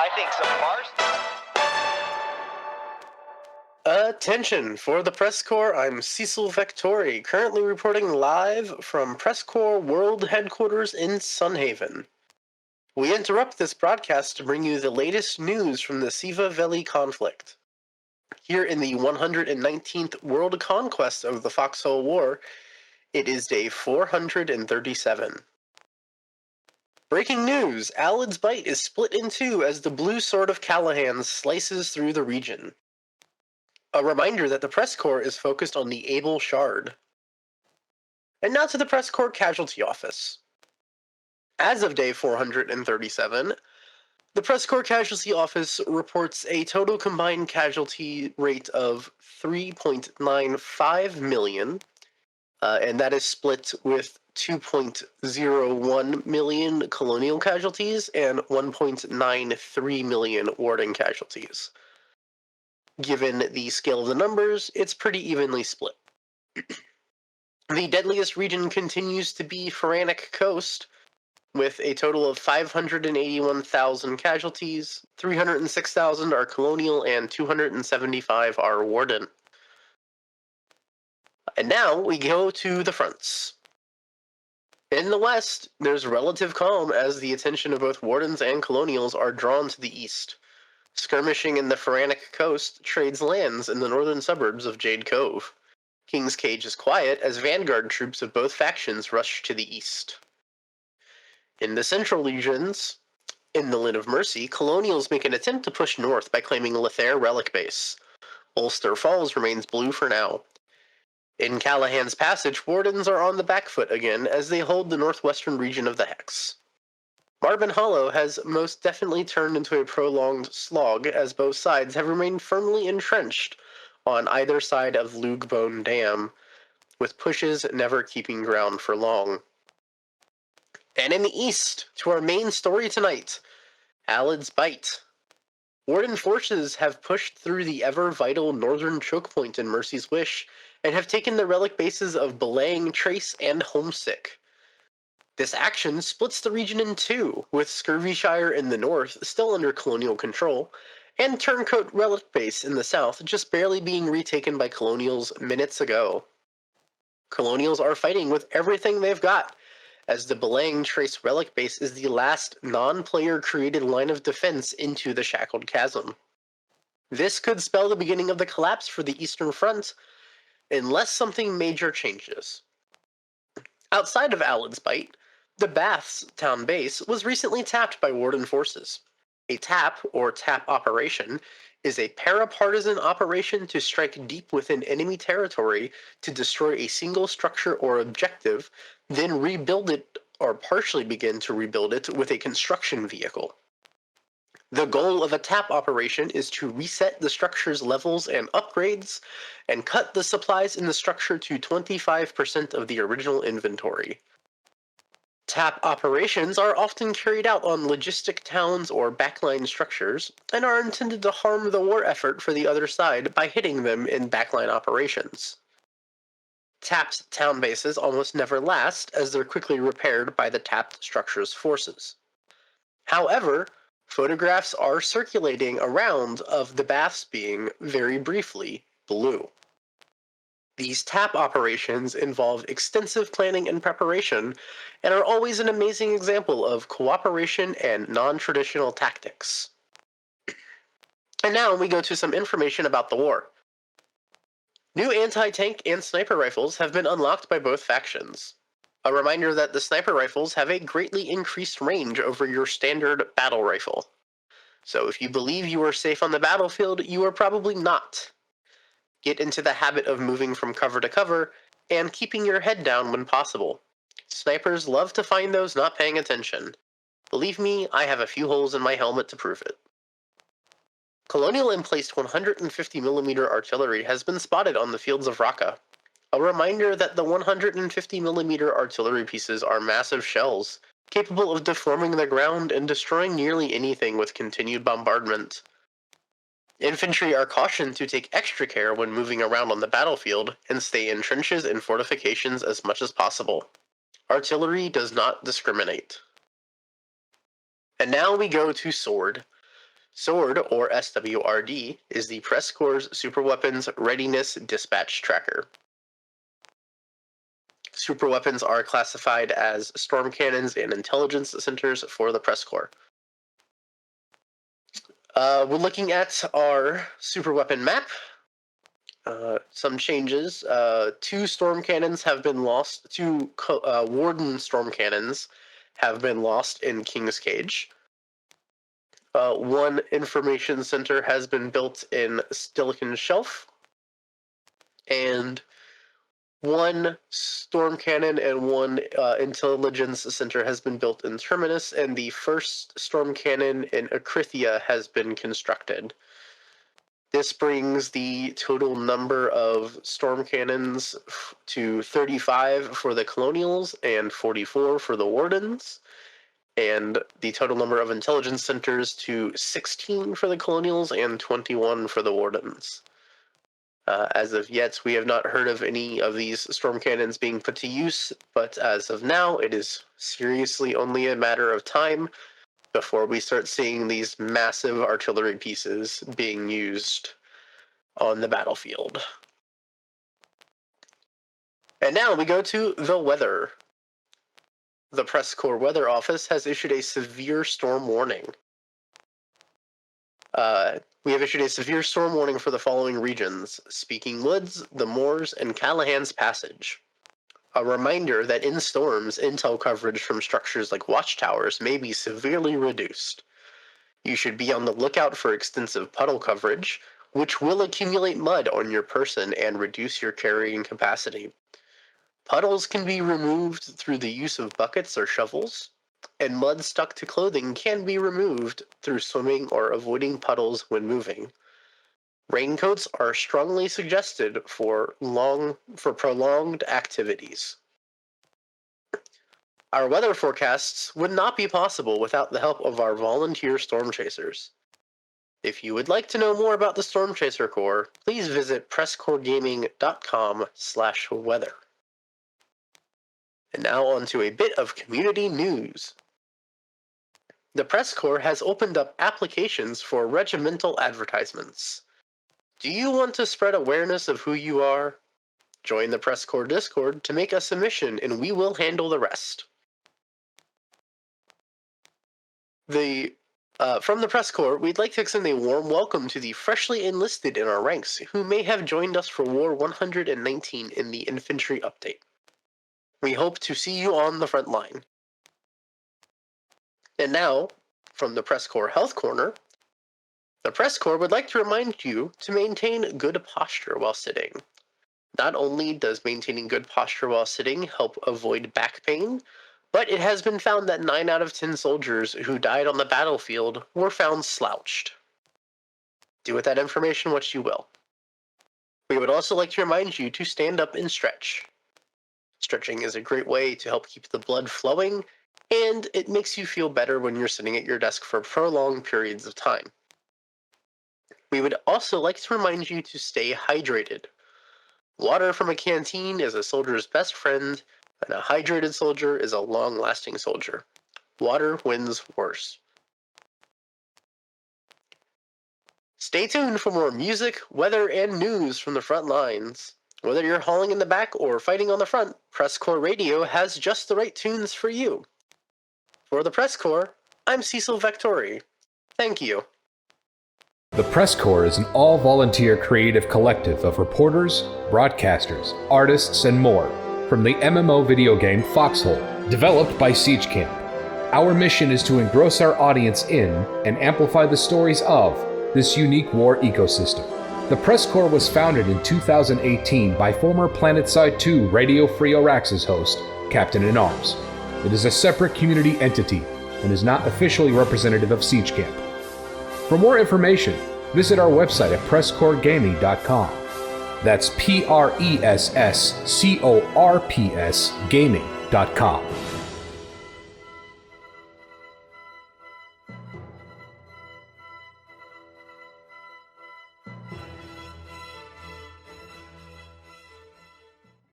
I think so far. Attention! For the PressCorps, I'm Cecil Vectori, currently reporting live from PressCorps World Headquarters in Sunhaven. We interrupt this broadcast to bring you the latest news from the Siva Valley conflict. Here in the 119th World Conquest of the Foxhole War, it is day 437. Breaking news! Allod's Bight is split in two as the blue sword of Callahan slices through the region. A reminder that the PressCorps is focused on the Able Shard. And now to the PressCorps Casualty Office. As of day 437, the PressCorps Casualty Office reports a total combined casualty rate of 3.95 million, and that is split with 2.01 million colonial casualties and 1.93 million Warden casualties. Given the scale of the numbers, it's pretty evenly split. The deadliest region continues to be Pharaonic Coast, with a total of 581,000 casualties, 306,000 are colonial, and 275 are Warden. And now we go to the fronts. In the west, there's relative calm as the attention of both Wardens and colonials are drawn to the east. Skirmishing in the Pharaonic Coast trades lands in the northern suburbs of Jade Cove. King's Cage is quiet as vanguard troops of both factions rush to the east. In the central regions, in the Lyn of Mercy, colonials make an attempt to push north by claiming Lethair Relic Base. Ulster Falls remains blue for now. In Callahan's Passage, Wardens are on the back foot again as they hold the northwestern region of the Hex. Marvin Hollow has most definitely turned into a prolonged slog as both sides have remained firmly entrenched on either side of Lugbone Dam, with pushes never keeping ground for long. And in the east, to our main story tonight, Allod's Bight. Warden forces have pushed through the ever-vital northern choke point in Mercy's Wish and have taken the relic bases of Belaying, Trace, and Homesick. This action splits the region in two, with Scurvyshire in the north still under colonial control, and Turncoat Relic Base in the south just barely being retaken by colonials minutes ago. Colonials are fighting with everything they've got, as the Belaying Trace Relic Base is the last non-player created line of defense into the Shackled Chasm. This could spell the beginning of the collapse for the Eastern Front, unless something major changes. Outside of Allod's Bight, the Baths town base was recently tapped by Warden forces. A tap, or tap operation, is a para-partisan operation to strike deep within enemy territory to destroy a single structure or objective, then rebuild it or partially begin to rebuild it with a construction vehicle. The goal of a tap operation is to reset the structure's levels and upgrades, and cut the supplies in the structure to 25% of the original inventory. Tap operations are often carried out on logistic towns or backline structures, and are intended to harm the war effort for the other side by hitting them in backline operations. Tapped town bases almost never last, as they're quickly repaired by the tapped structure's forces. However, photographs are circulating around of the baths being, very briefly, blue. These tap operations involve extensive planning and preparation, and are always an amazing example of cooperation and non-traditional tactics. And now we go to some information about the war. New anti-tank and sniper rifles have been unlocked by both factions. A reminder that the sniper rifles have a greatly increased range over your standard battle rifle. So if you believe you are safe on the battlefield, you are probably not. Get into the habit of moving from cover to cover, and keeping your head down when possible. Snipers love to find those not paying attention. Believe me, I have a few holes in my helmet to prove it. Colonial emplaced 150mm artillery has been spotted on the fields of Raqqa. A reminder that the 150mm artillery pieces are massive shells, capable of deforming the ground and destroying nearly anything with continued bombardment. Infantry are cautioned to take extra care when moving around on the battlefield and stay in trenches and fortifications as much as possible. Artillery does not discriminate. And now we go to sword. SWORD, or SWRD, is the PressCorps Superweapons Readiness Dispatch Tracker. Superweapons are classified as storm cannons and intelligence centers for the PressCorps. We're looking at our superweapon map. Some changes. 2 storm cannons have been lost. 2 Warden storm cannons have been lost in King's Cage. 1 information center has been built in Silicon Shelf. And 1 storm cannon and 1 intelligence center has been built in Terminus, and the first storm cannon in Akrithia has been constructed. This brings the total number of storm cannons to 35 for the Colonials and 44 for the Wardens, and the total number of intelligence centers to 16 for the Colonials and 21 for the Wardens. As of yet, we have not heard of any of these storm cannons being put to use, but as of now, it is seriously only a matter of time before we start seeing these massive artillery pieces being used on the battlefield. And now we go to the weather. The PressCorps Weather Office has issued a severe storm warning. We have issued a severe storm warning for the following regions: Speaking Woods, the Moors, and Callahan's Passage. A reminder that in storms, intel coverage from structures like watchtowers may be severely reduced. You should be on the lookout for extensive puddle coverage, which will accumulate mud on your person and reduce your carrying capacity. Puddles can be removed through the use of buckets or shovels, and mud stuck to clothing can be removed through swimming or avoiding puddles when moving. Raincoats are strongly suggested for prolonged activities. Our weather forecasts would not be possible without the help of our volunteer storm chasers. If you would like to know more about the Storm Chaser Corps, please visit PressCorpsGaming.com/weather. And now on to a bit of community news. The PressCorps has opened up applications for regimental advertisements. Do you want to spread awareness of who you are? Join the PressCorps Discord to make a submission and we will handle the rest. From the PressCorps, we'd like to extend a warm welcome to the freshly enlisted in our ranks who may have joined us for War 119 in the infantry update. We hope to see you on the front line. And now, from the PressCorps Health Corner, the PressCorps would like to remind you to maintain good posture while sitting. Not only does maintaining good posture while sitting help avoid back pain, but it has been found that 9 out of 10 soldiers who died on the battlefield were found slouched. Do with that information what you will. We would also like to remind you to stand up and stretch. Stretching is a great way to help keep the blood flowing, and it makes you feel better when you're sitting at your desk for prolonged periods of time. We would also like to remind you to stay hydrated. Water from a canteen is a soldier's best friend, and a hydrated soldier is a long-lasting soldier. Water wins wars. Stay tuned for more music, weather, and news from the front lines. Whether you're hauling in the back or fighting on the front, PressCorps Radio has just the right tunes for you. For the PressCorps, I'm Cecil Vectori. Thank you. The PressCorps is an all-volunteer creative collective of reporters, broadcasters, artists, and more from the MMO video game Foxhole, developed by Siege Camp. Our mission is to engross our audience in and amplify the stories of this unique war ecosystem. The PressCorps was founded in 2018 by former Planetside 2 Radio Free Auraxis host, CaptainInArms. It is a separate community entity and is not officially representative of Siege Camp. For more information, visit our website at PressCorpsGaming.com. That's PressCorps Gaming.com.